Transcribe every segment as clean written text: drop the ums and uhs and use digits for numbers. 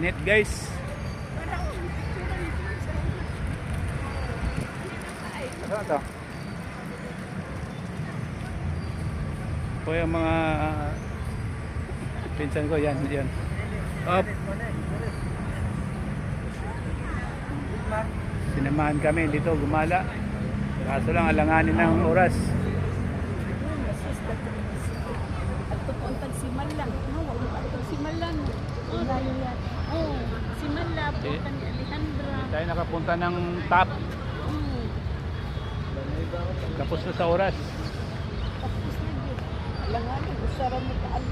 Init guys. Ano to? Po yung mga pinsan ko, yan. Up. Sinamahan kami dito gumala. Kaso lang alanganin ng oras. Tayo nakapunta ng top. Tapos na sa oras. Alanganin, usaran mo kaan.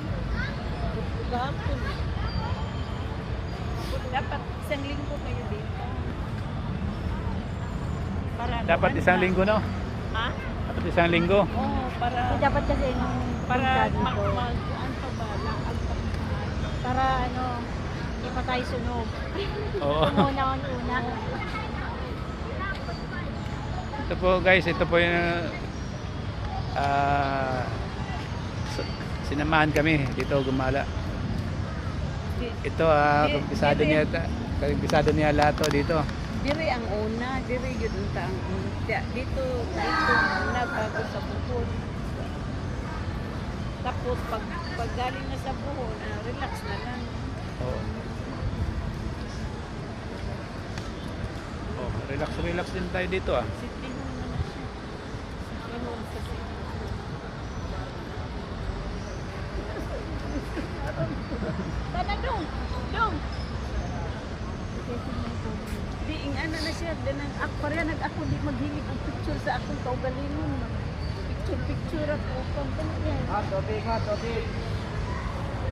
Dapat isang linggo kayo dito. Dapat isang linggo, no? Ha? Dapat isang linggo. Oo, para... Dapat kasi nung Para dito, mag-ano pa ba? Lakad pa ba? para ano, hindi pa tayo sunog. Oo. Una. Ito po guys, ito po yung sinamahan kami dito gumala. Ito kumpisado niya lahat dito. Diri ang una, diri yun ang una. Dito una bago sa buhon. Tapos pag galing na sa buhon, relax na lang. Oo. Oh, relax din tayo dito Sitting room na na siya. Sitting room sa Tana dong! Di ing ano na siya, dinang pareha nag-ako di maghilig ang picture sa akong kaugalingon. Picture ako. Pang yan. Tubig.